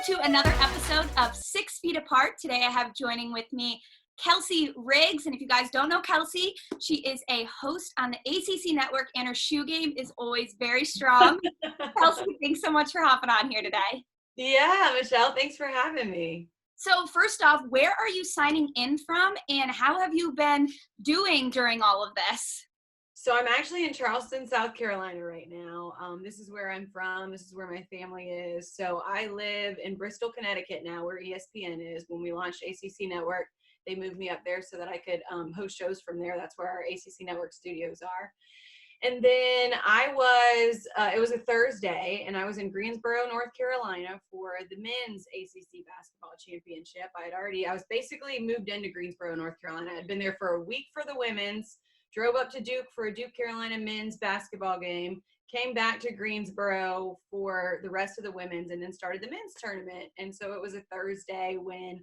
to another episode of 6 Feet Apart. Today I have joining with me Kelsey Riggs, and if you guys don't know Kelsey, she is a host on the ACC network, and her shoe game is always very strong. Kelsey, thanks so much for hopping on here today. Yeah, Michelle, thanks for having me. So first off, where are you signing in from, and how have you been doing during all of this? So I'm actually in Charleston, South Carolina right now. This is where I'm from. This is where my family is. So I live in Bristol, Connecticut now, where ESPN is. When we launched ACC Network, they moved me up there so that I could host shows from there. That's where our ACC Network studios are. And then it was a Thursday, and I was in Greensboro, North Carolina for the men's ACC basketball championship. I was basically moved into Greensboro, North Carolina. I'd been there for a week for the women's, drove up to Duke for a Duke Carolina men's basketball game, came back to Greensboro for the rest of the women's, and then started the men's tournament. And so it was a Thursday when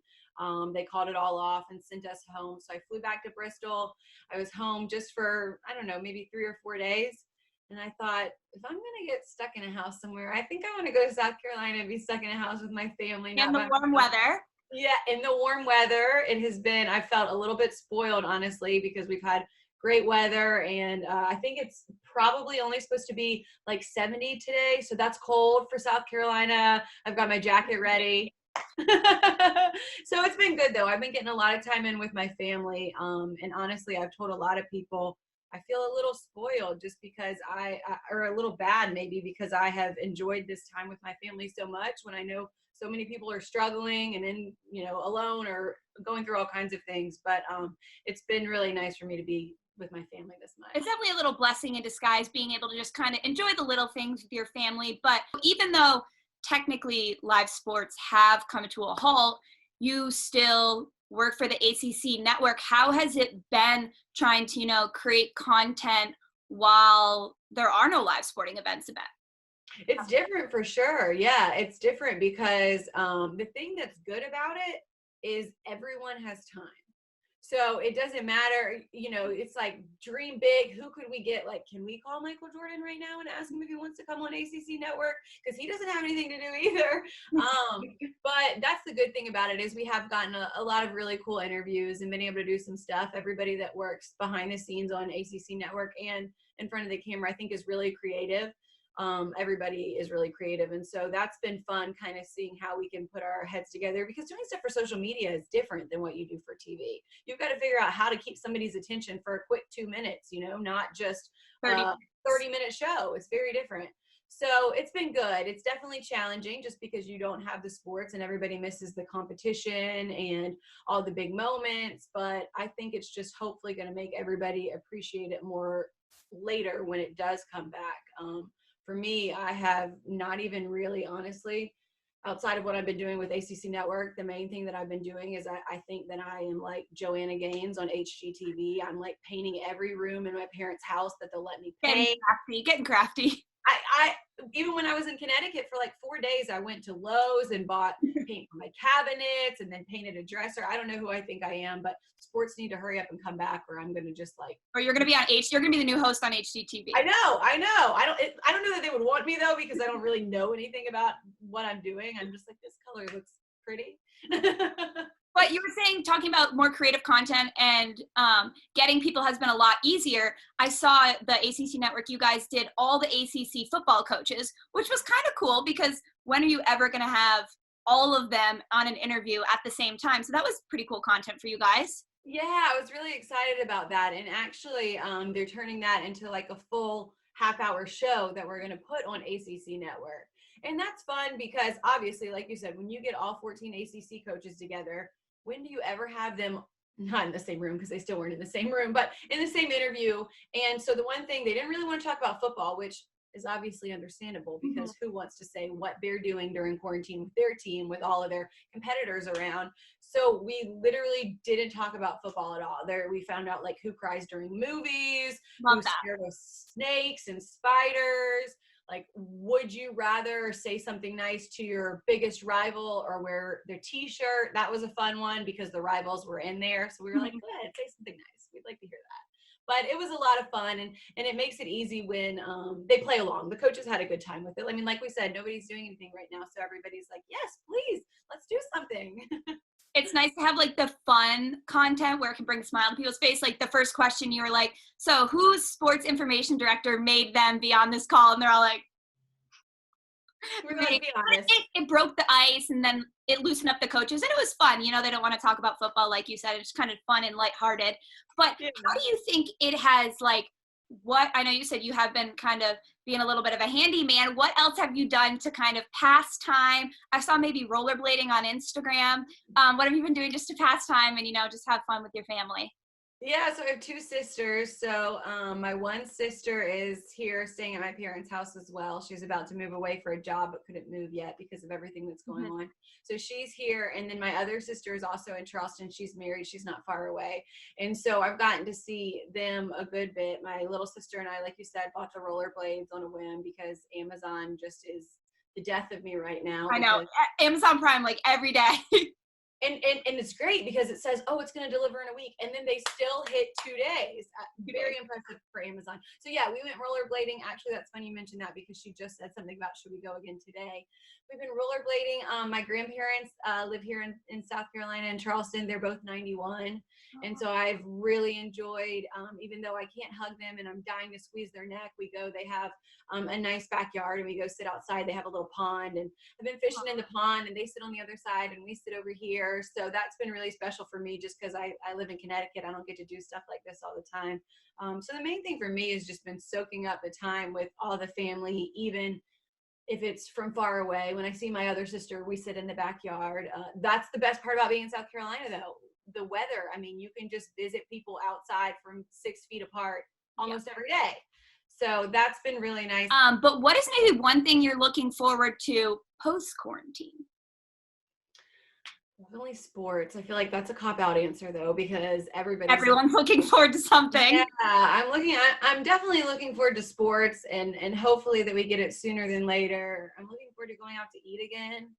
they called it all off and sent us home. So I flew back to Bristol. I was home just for, I don't know, maybe 3 or 4 days. And I thought, if I'm going to get stuck in a house somewhere, I think I want to go to South Carolina and be stuck in a house with my family. In the warm weather. Yeah, in the warm weather. I felt a little bit spoiled, honestly, because we've had great weather, and I think it's probably only supposed to be like 70 today, so that's cold for South Carolina. I've got my jacket ready. So it's been good though. I've been getting a lot of time in with my family, and honestly, I've told a lot of people I feel a little spoiled just because or a little bad maybe because I have enjoyed this time with my family so much when I know so many people are struggling and alone or going through all kinds of things. But it's been really nice for me to be with my family this much. It's definitely a little blessing in disguise being able to just kind of enjoy the little things with your family. But even though technically live sports have come to a halt, you still work for the ACC network. How has it been trying to, create content while there are no live sporting events about? It's different for sure. Yeah, it's different because the thing that's good about it is everyone has time. So it doesn't matter, it's like dream big. Who could we get? Like, can we call Michael Jordan right now and ask him if he wants to come on ACC Network? Because he doesn't have anything to do either. But that's the good thing about it is we have gotten a lot of really cool interviews and been able to do some stuff. Everybody that works behind the scenes on ACC Network and in front of the camera, I think, is really creative. Everybody is really creative, and so that's been fun kind of seeing how we can put our heads together, because doing stuff for social media is different than what you do for TV. You've got to figure out how to keep somebody's attention for a quick 2 minutes, not just 30-minute show. It's very different. So it's been good. It's definitely challenging just because you don't have the sports and everybody misses the competition and all the big moments, but I think it's just hopefully going to make everybody appreciate it more later when it does come back. For me, I have not even really, honestly, outside of what I've been doing with ACC Network, the main thing that I've been doing is I think that I am like Joanna Gaines on HGTV. I'm like painting every room in my parents' house that they'll let me paint. Getting crafty. I even when I was in Connecticut for like 4 days, I went to Lowe's and bought paint for my cabinets and then painted a dresser. I don't know who I think I am, but sports need to hurry up and come back, or I'm going to just like. Or you're going to be you're going to be the new host on HGTV. I know. I don't know that they would want me though, because I don't really know anything about what I'm doing. I'm just like, this color looks pretty. But you were saying, talking about more creative content and getting people has been a lot easier. I saw the ACC Network, you guys did all the ACC football coaches, which was kind of cool because when are you ever going to have all of them on an interview at the same time? So that was pretty cool content for you guys. Yeah, I was really excited about that. And actually, they're turning that into like a full half-hour show that we're going to put on ACC Network. And that's fun because obviously, like you said, when you get all 14 ACC coaches together, when do you ever have them not in the same room, because they still weren't in the same room, but in the same interview? And so the one thing, they didn't really want to talk about football, which is obviously understandable because who wants to say what they're doing during quarantine with their team with all of their competitors around? So we literally didn't talk about football at all. There we found out like who cries during movies, who's scared of snakes and spiders. Like, would you rather say something nice to your biggest rival or wear their t-shirt? That was a fun one because the rivals were in there. So we were like, go ahead, say something nice. We'd like to hear that. But it was a lot of fun, and it makes it easy when they play along. The coaches had a good time with it. I mean, like we said, nobody's doing anything right now, so everybody's like, yes, please, let's do something. It's nice to have like the fun content where it can bring a smile to people's face. Like the first question, you were like, so whose sports information director made them be on this call? And they're all like, We're going to be honest. It broke the ice, and then it loosened up the coaches, and it was fun. You know, they don't want to talk about football, like you said. It's kind of fun and lighthearted. But Yeah. how do you think it has, like, what I know you said you have been kind of being a little bit of a handyman. What else have you done to kind of pass time? I saw maybe rollerblading on Instagram. What have you been doing just to pass time and, you know, just have fun with your family? Yeah, so I have two sisters. So my one sister is here staying at my parents' house as well. She's about to move away for a job, but couldn't move yet because of everything that's going on. So she's here. And then my other sister is also in Charleston. She's married. She's not far away. And so I've gotten to see them a good bit. My little sister and I, like you said, bought the rollerblades on a whim because Amazon just is the death of me right now. I know. Amazon Prime, like every day. And it's great because it says, oh, it's going to deliver in a week. And then they still hit 2 days. Very impressive for Amazon. So yeah, we went rollerblading. Actually, that's funny you mentioned that because she just said something about, should we go again today? We've been rollerblading. My grandparents live here in South Carolina in Charleston. They're both 91. And so I've really enjoyed, even though I can't hug them and I'm dying to squeeze their neck, they have a nice backyard and we go sit outside. They have a little pond and I've been fishing in the pond and they sit on the other side and we sit over here. So that's been really special for me just because I live in Connecticut. I don't get to do stuff like this all the time. So the main thing for me has just been soaking up the time with all the family, even if it's from far away. When I see my other sister, we sit in the backyard. That's the best part about being in South Carolina, though. The weather. I mean, you can just visit people outside from 6 feet apart almost every day. So that's been really nice. But what is maybe one thing you're looking forward to post-quarantine? Only sports. I feel like that's a cop-out answer, though, because everyone's looking forward to something. Yeah, I'm definitely looking forward to sports and hopefully that we get it sooner than later. I'm looking forward to going out to eat again.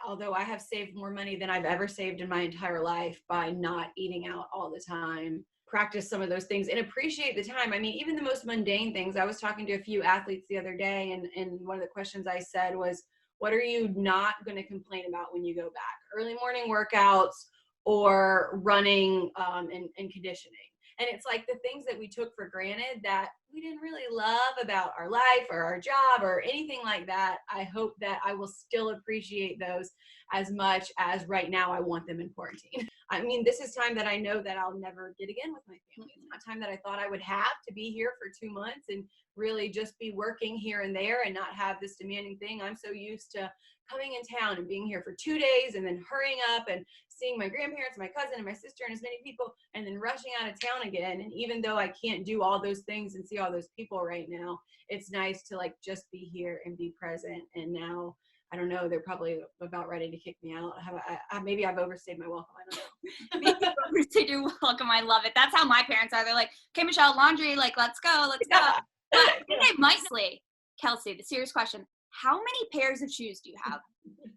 Although I have saved more money than I've ever saved in my entire life by not eating out all the time. Practice some of those things and appreciate the time. I mean, even the most mundane things. I was talking to a few athletes the other day, and one of the questions I said was, what are you not going to complain about when you go back? Early morning workouts or running and conditioning. And it's like the things that we took for granted that we didn't really love about our life or our job or anything like that. I hope that I will still appreciate those as much as right now I want them in quarantine. I mean, this is time that I know that I'll never get again with my family. It's not time that I thought I would have to be here for 2 months and really just be working here and there and not have this demanding thing. I'm so used to coming in town and being here for 2 days and then hurrying up and seeing my grandparents, my cousin, and my sister, and as many people, and then rushing out of town again. And even though I can't do all those things and see all those people right now, it's nice to like just be here and be present. And now, I don't know, they're probably about ready to kick me out. Maybe I've overstayed my welcome. I don't know. Maybe overstayed your welcome. I love it. That's how my parents are. They're like, okay, Michelle, laundry, like, let's go. But mostly, Kelsey, the serious question, how many pairs of shoes do you have?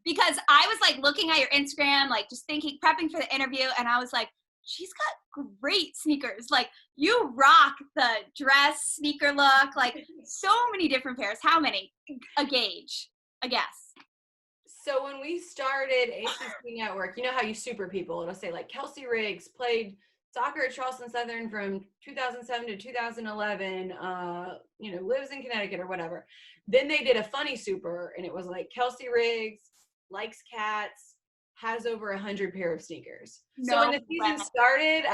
Because I was like looking at your Instagram, like just thinking, prepping for the interview, and I was like, she's got great sneakers. Like, you rock the dress sneaker look, like so many different pairs. How many? A gauge, a guess. So when we started ACC Network, you know how you super people, it'll say like Kelsey Riggs played soccer at Charleston Southern from 2007 to 2011, lives in Connecticut or whatever. Then they did a funny super and it was like Kelsey Riggs, likes cats, has over 100 pair of sneakers. So when the season started,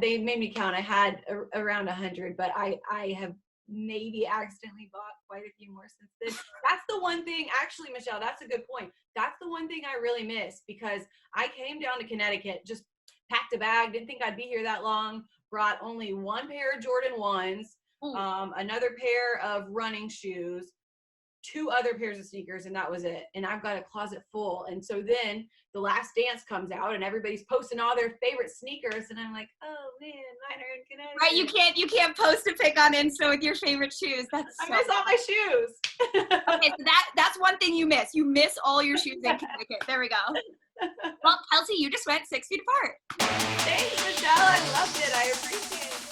they made me count. I had around 100, but I have maybe accidentally bought quite a few more since then. That's the one thing, actually, Michelle, that's a good point. That's the one thing I really miss because I came down to Connecticut, just packed a bag, didn't think I'd be here that long, brought only one pair of Jordan 1s, another pair of running shoes, 2 other pairs of sneakers, and that was it. And I've got a closet full. And so then The Last Dance comes out and everybody's posting all their favorite sneakers. And I'm like, oh man, mine are in Connecticut. Right, you can't post a pic on Insta with your favorite shoes. I miss all my shoes. Okay, so that's one thing you miss. You miss all your shoes in Connecticut. There we go. Well, Kelsey, you just went 6 feet apart. Thanks, Michelle. I loved it. I appreciate it.